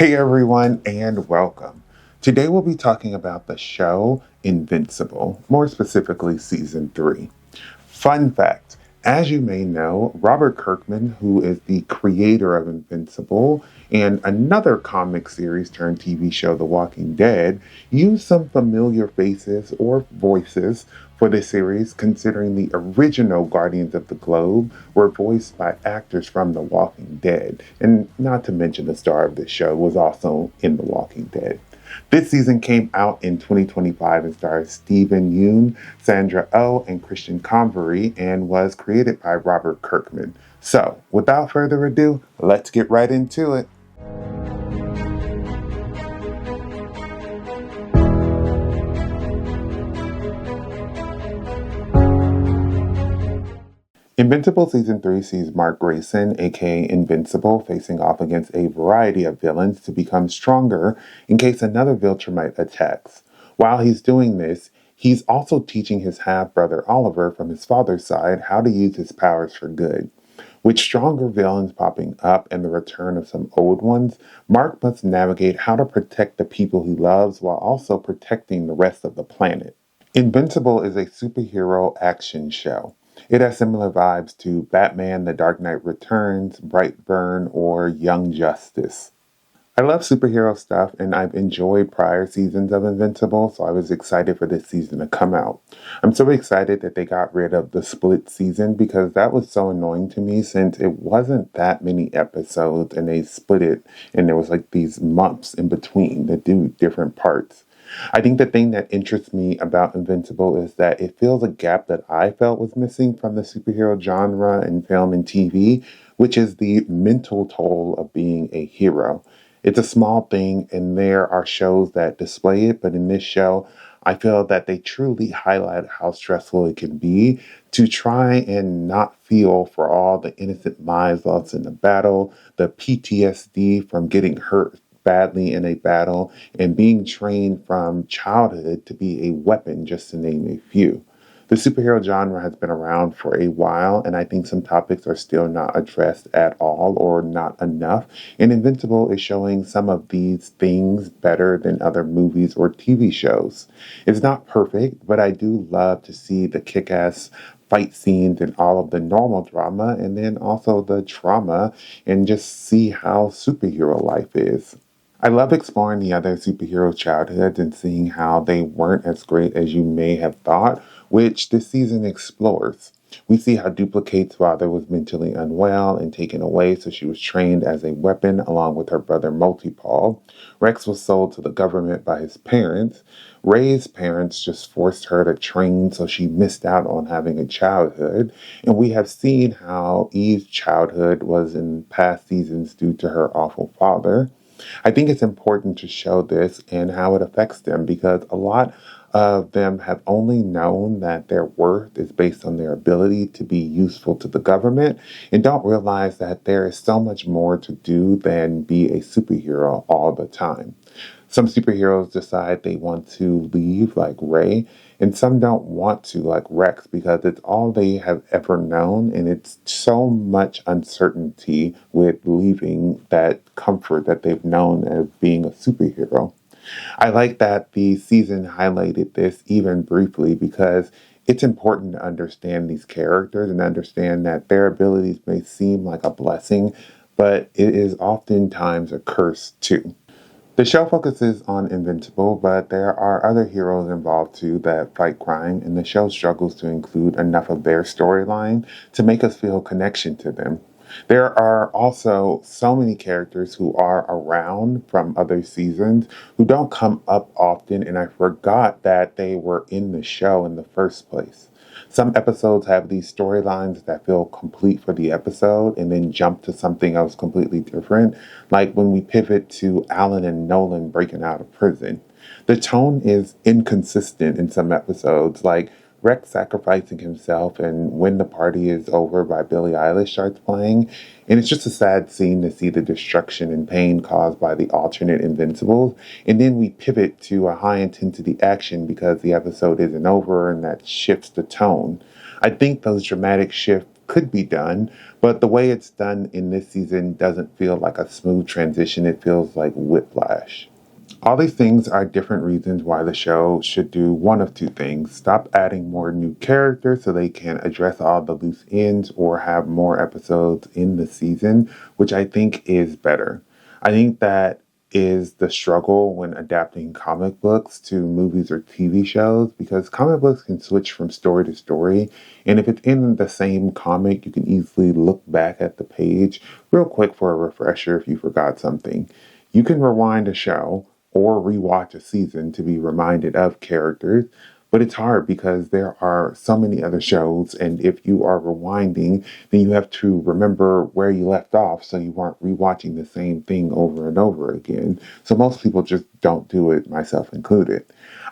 Hey everyone, and welcome. Today we'll be talking about the show Invincible, more specifically season 3. Fun fact, as you may know, Robert Kirkman, who is the creator of Invincible and another comic series turned TV show, The Walking Dead, used some familiar faces or voices for the series, considering the original Guardians of the Globe were voiced by actors from The Walking Dead. And not to mention the star of this show was also in The Walking Dead. This season came out in 2025 and stars Stephen Yeun, Sandra Oh, and Christian Convery, and was created by Robert Kirkman. So, without further ado, let's get right into it. Invincible Season 3 sees Mark Grayson, aka Invincible, facing off against a variety of villains to become stronger in case another Viltrumite attacks. While he's doing this, he's also teaching his half-brother Oliver from his father's side how to use his powers for good. With stronger villains popping up and the return of some old ones, Mark must navigate how to protect the people he loves while also protecting the rest of the planet. Invincible is a superhero action show. It has similar vibes to Batman The Dark Knight Returns, Brightburn, or Young Justice. I love superhero stuff and I've enjoyed prior seasons of Invincible, so I was excited for this season to come out. I'm so excited that they got rid of the split season because that was so annoying to me since it wasn't that many episodes and they split it and there was like these months in between to do different parts. I think the thing that interests me about Invincible is that it fills a gap that I felt was missing from the superhero genre in film and TV, which is the mental toll of being a hero. It's a small thing, and there are shows that display it, but in this show, I feel that they truly highlight how stressful it can be to try and not feel for all the innocent lives lost in the battle, the PTSD from getting hurt badly in a battle, and being trained from childhood to be a weapon, just to name a few. The superhero genre has been around for a while, and I think some topics are still not addressed at all or not enough. And Invincible is showing some of these things better than other movies or TV shows. It's not perfect, but I do love to see the kick ass fight scenes and all of the normal drama, and then also the trauma, and just see how superhero life is. I love exploring the other superhero childhoods and seeing how they weren't as great as you may have thought, which this season explores. We see how Duplicate's father was mentally unwell and taken away, so she was trained as a weapon along with her brother Multipole. Rex was sold to the government by his parents. Ray's parents just forced her to train, so she missed out on having a childhood. And we have seen how Eve's childhood was in past seasons due to her awful father. I think it's important to show this and how it affects them because a lot of them have only known that their worth is based on their ability to be useful to the government and don't realize that there is so much more to do than be a superhero all the time. Some superheroes decide they want to leave, like Ray, and some don't want to, like Rex, because it's all they have ever known, and it's so much uncertainty with leaving that comfort that they've known as being a superhero. I like that the season highlighted this even briefly because it's important to understand these characters and understand that their abilities may seem like a blessing, but it is oftentimes a curse too. The show focuses on Invincible, but there are other heroes involved too that fight crime, and the show struggles to include enough of their storyline to make us feel connection to them. There are also so many characters who are around from other seasons who don't come up often, and I forgot that they were in the show in the first place. Some episodes have these storylines that feel complete for the episode and then jump to something else completely different, like when we pivot to Alan and Nolan breaking out of prison. The tone is inconsistent in some episodes, like Rex sacrificing himself and When the Party Is Over by Billie Eilish starts playing, and it's just a sad scene to see the destruction and pain caused by the alternate Invincibles, and then we pivot to a high intensity action because the episode isn't over and that shifts the tone. I think those dramatic shifts could be done, but the way it's done in this season doesn't feel like a smooth transition. It feels like whiplash. All these things are different reasons why the show should do one of two things: stop adding more new characters so they can address all the loose ends, or have more episodes in the season, which I think is better. I think that is the struggle when adapting comic books to movies or TV shows, because comic books can switch from story to story. And if it's in the same comic, you can easily look back at the page real quick for a refresher if you forgot something. You can rewind a show or rewatch a season to be reminded of characters, but it's hard because there are so many other shows, and if you are rewinding, then you have to remember where you left off so you aren't rewatching the same thing over and over again. So most people just don't do it, myself included.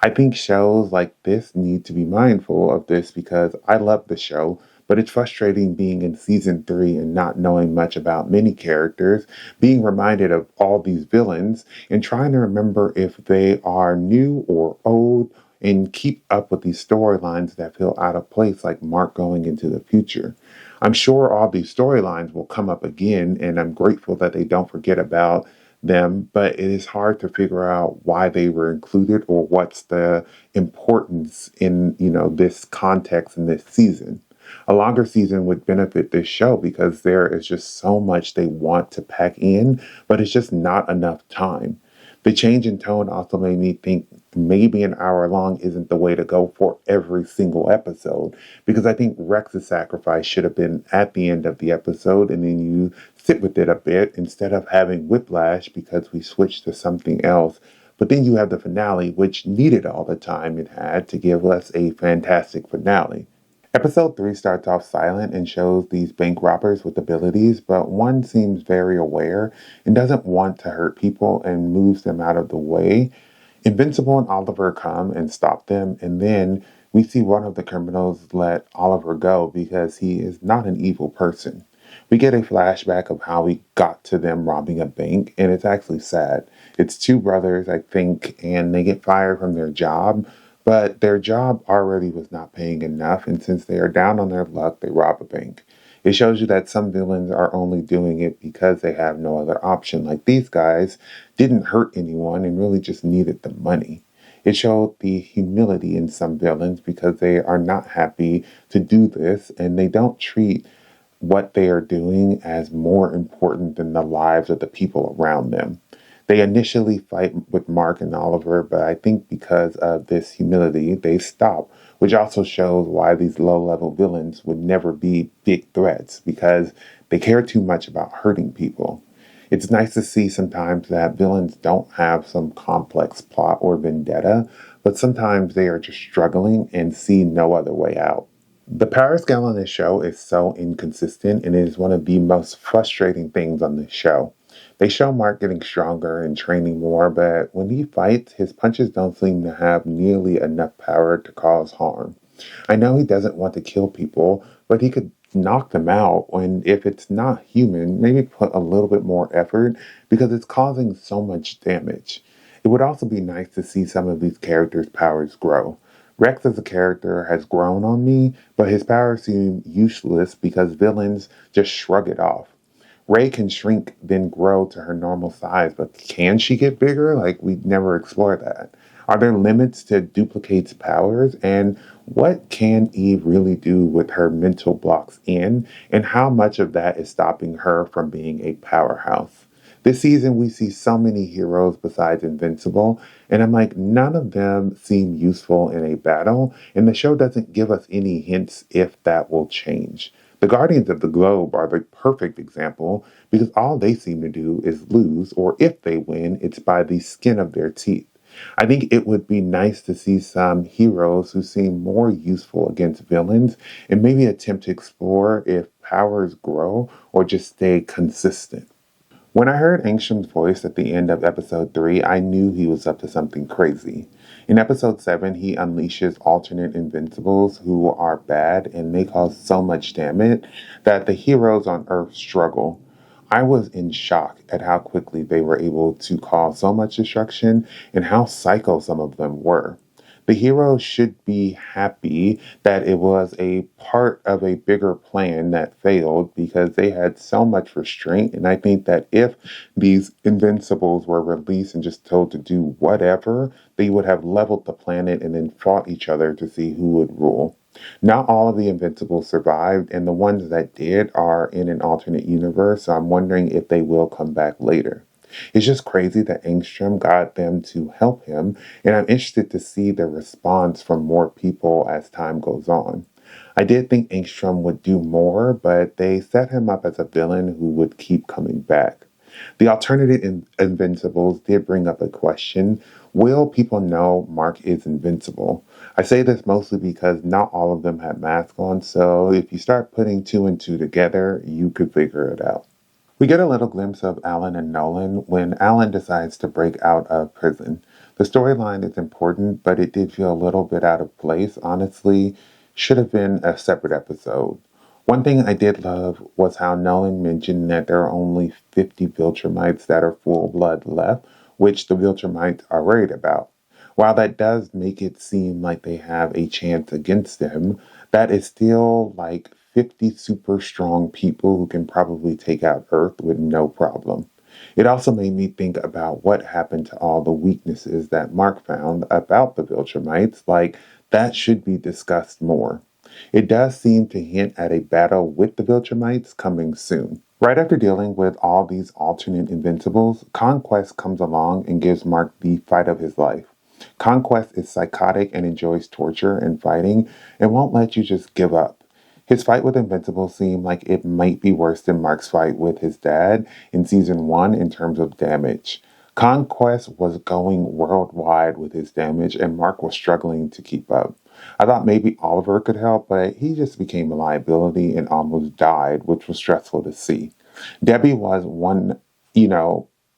I think shows like this need to be mindful of this because I love the show, but it's frustrating being in season 3 and not knowing much about many characters, being reminded of all these villains, and trying to remember if they are new or old, and keep up with these storylines that feel out of place, like Mark going into the future. I'm sure all these storylines will come up again, and I'm grateful that they don't forget about them, but it is hard to figure out why they were included or what's the importance in, this context in this season. A longer season would benefit this show because there is just so much they want to pack in, but it's just not enough time. The change in tone also made me think maybe an hour long isn't the way to go for every single episode, because I think Rex's sacrifice should have been at the end of the episode and then you sit with it a bit instead of having whiplash because we switched to something else. But then you have the finale, which needed all the time it had to give us a fantastic finale. Episode 3 starts off silent and shows these bank robbers with abilities, but one seems very aware and doesn't want to hurt people and moves them out of the way. Invincible and Oliver come and stop them, and then we see one of the criminals let Oliver go because he is not an evil person. We get a flashback of how we got to them robbing a bank, and it's actually sad. It's two brothers, I think, and they get fired from their job, but their job already was not paying enough, and since they are down on their luck, they rob a bank. It shows you that some villains are only doing it because they have no other option. Like these guys didn't hurt anyone and really just needed the money. It showed the humility in some villains because they are not happy to do this and they don't treat what they are doing as more important than the lives of the people around them. They initially fight with Mark and Oliver, but I think because of this humility, they stop, which also shows why these low level villains would never be big threats because they care too much about hurting people. It's nice to see sometimes that villains don't have some complex plot or vendetta, but sometimes they are just struggling and see no other way out. The power scale on this show is so inconsistent, and it is one of the most frustrating things on this show. They show Mark getting stronger and training more, but when he fights, his punches don't seem to have nearly enough power to cause harm. I know he doesn't want to kill people, but he could knock them out, and if it's not human, maybe put a little bit more effort because it's causing so much damage. It would also be nice to see some of these characters' powers grow. Rex as a character has grown on me, but his powers seem useless because villains just shrug it off. Ray can shrink, then grow to her normal size, but can she get bigger? Like, we never explore that. Are there limits to Duplicate's powers? And what can Eve really do with her mental blocks in? And how much of that is stopping her from being a powerhouse? This season, we see so many heroes besides Invincible, and I'm like, none of them seem useful in a battle, and the show doesn't give us any hints if that will change. The Guardians of the Globe are the perfect example because all they seem to do is lose, or if they win, it's by the skin of their teeth. I think it would be nice to see some heroes who seem more useful against villains and maybe attempt to explore if powers grow or just stay consistent. When I heard Angsham's voice at the end of episode 3, I knew he was up to something crazy. In episode 7, he unleashes alternate Invincibles who are bad and they cause so much damage that the heroes on Earth struggle. I was in shock at how quickly they were able to cause so much destruction and how psycho some of them were. The hero should be happy that it was a part of a bigger plan that failed because they had so much restraint. And I think that if these Invincibles were released and just told to do whatever, they would have leveled the planet and then fought each other to see who would rule. Not all of the Invincibles survived, and the ones that did are in an alternate universe, so I'm wondering if they will come back later. It's just crazy that Angstrom got them to help him, and I'm interested to see the response from more people as time goes on. I did think Angstrom would do more, but they set him up as a villain who would keep coming back. The alternative Invincibles did bring up a question. Will people know Mark is invincible? I say this mostly because not all of them had masks on, so if you start putting two and two together, you could figure it out. We get a little glimpse of Alan and Nolan when Alan decides to break out of prison. The storyline is important, but it did feel a little bit out of place. Honestly, should have been a separate episode. One thing I did love was how Nolan mentioned that there are only 50 Viltrumites that are full blood left, which the Viltrumites are worried about. While that does make it seem like they have a chance against them, that is still like 50 super strong people who can probably take out Earth with no problem. It also made me think about what happened to all the weaknesses that Mark found about the Viltrumites, like that should be discussed more. It does seem to hint at a battle with the Viltrumites coming soon. Right after dealing with all these alternate Invincibles, Conquest comes along and gives Mark the fight of his life. Conquest is psychotic and enjoys torture and fighting and won't let you just give up. His fight with Invincible seemed like it might be worse than Mark's fight with his dad in season 1 in terms of damage. Conquest was going worldwide with his damage, and Mark was struggling to keep up. I thought maybe Oliver could help, but he just became a liability and almost died, which was stressful to see. Debbie was one,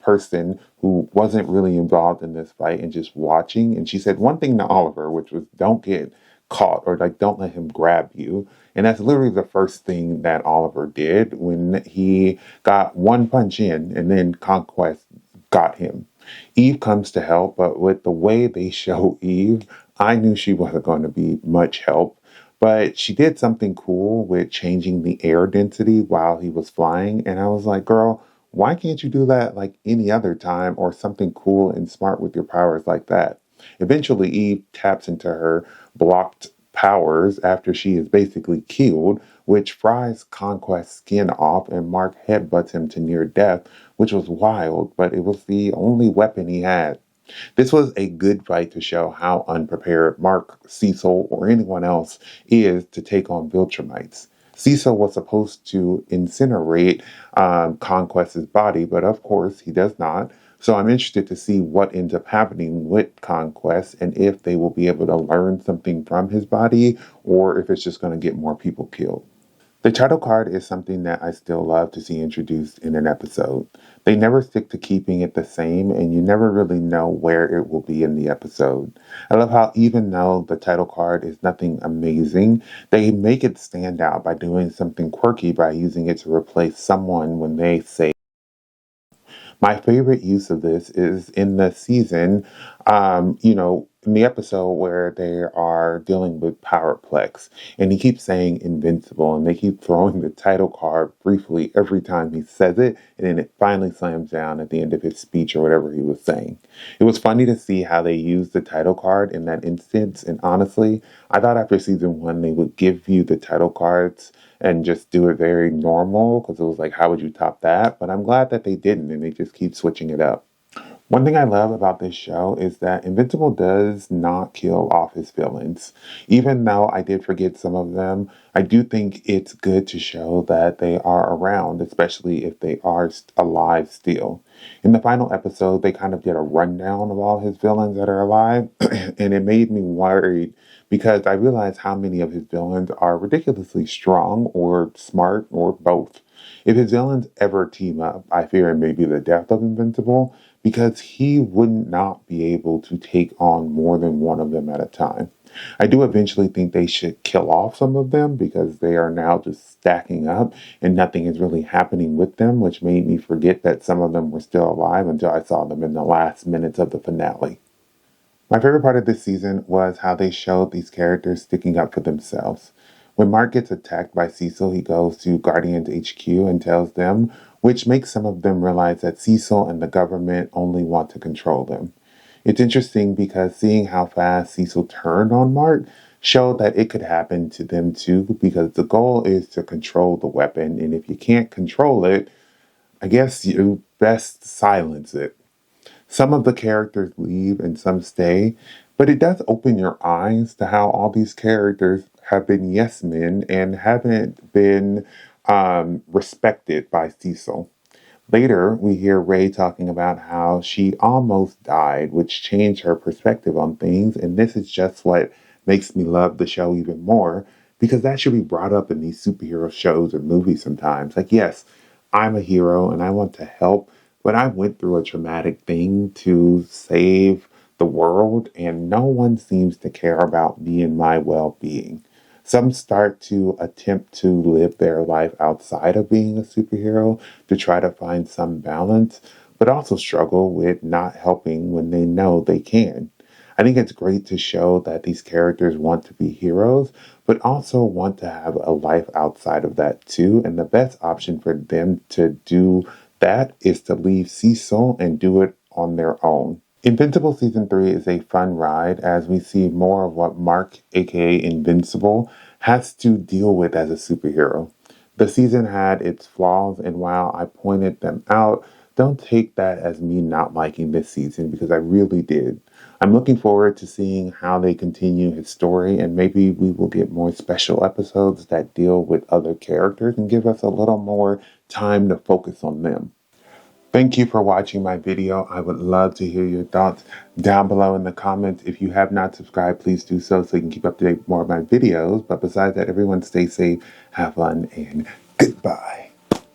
person who wasn't really involved in this fight and just watching. And she said one thing to Oliver, which was don't get caught or like don't let him grab you. And that's literally the first thing that Oliver did when he got one punch in and then Conquest got him. Eve comes to help, but with the way they show Eve, I knew she wasn't going to be much help. But she did something cool with changing the air density while he was flying. And I was like, girl, why can't you do that like any other time or something cool and smart with your powers like that? Eventually, Eve taps into her blocked powers after she is basically killed, which fries Conquest's skin off, and Mark headbutts him to near death, which was wild, but it was the only weapon he had. This was a good fight to show how unprepared Mark, Cecil, or anyone else is to take on Viltrumites. Cecil was supposed to incinerate Conquest's body, but of course he does not. So I'm interested to see what ends up happening with Conquest and if they will be able to learn something from his body or if it's just going to get more people killed. The title card is something that I still love to see introduced in an episode. They never stick to keeping it the same, and you never really know where it will be in the episode. I love how even though the title card is nothing amazing, they make it stand out by doing something quirky by using it to replace someone when they say my favorite use of this is in the season, in the episode where they are dealing with Powerplex, and he keeps saying Invincible, and they keep throwing the title card briefly every time he says it, and then it finally slams down at the end of his speech or whatever he was saying. It was funny to see how they used the title card in that instance, and honestly, I thought after season 1 they would give you the title cards and just do it very normal because it was like, how would you top that? But I'm glad that they didn't and they just keep switching it up. One thing I love about this show is that Invincible does not kill off his villains. Even though I did forget some of them, I do think it's good to show that they are around, especially if they are alive still. In the final episode, they kind of did a rundown of all his villains that are alive, and it made me worried because I realized how many of his villains are ridiculously strong or smart or both. If his villains ever team up, I fear it may be the death of Invincible because he would not be able to take on more than one of them at a time. I do eventually think they should kill off some of them because they are now just stacking up and nothing is really happening with them, which made me forget that some of them were still alive until I saw them in the last minutes of the finale. My favorite part of this season was how they showed these characters sticking up for themselves. When Mark gets attacked by Cecil, he goes to Guardians HQ and tells them, which makes some of them realize that Cecil and the government only want to control them. It's interesting because seeing how fast Cecil turned on Mark showed that it could happen to them too, because the goal is to control the weapon, and if you can't control it, I guess you best silence it. Some of the characters leave and some stay, but it does open your eyes to how all these characters have been yes men and haven't been respected by Cecil. Later, we hear Ray talking about how she almost died, which changed her perspective on things, and this is just what makes me love the show even more, because that should be brought up in these superhero shows or movies sometimes. Like, yes, I'm a hero and I want to help, but I went through a traumatic thing to save the world, and no one seems to care about me and my well being. Some start to attempt to live their life outside of being a superhero to try to find some balance, but also struggle with not helping when they know they can. I think it's great to show that these characters want to be heroes, but also want to have a life outside of that too. And the best option for them to do that is to leave Cecil and do it on their own. Invincible Season 3 is a fun ride as we see more of what Mark, aka Invincible, has to deal with as a superhero. The season had its flaws, and while I pointed them out, don't take that as me not liking this season because I really did. I'm looking forward to seeing how they continue his story, and maybe we will get more special episodes that deal with other characters and give us a little more time to focus on them. Thank you for watching my video. I would love to hear your thoughts down below in the comments. If you have not subscribed, please do so you can keep up to date with more of my videos. But besides that, everyone stay safe, have fun, and goodbye.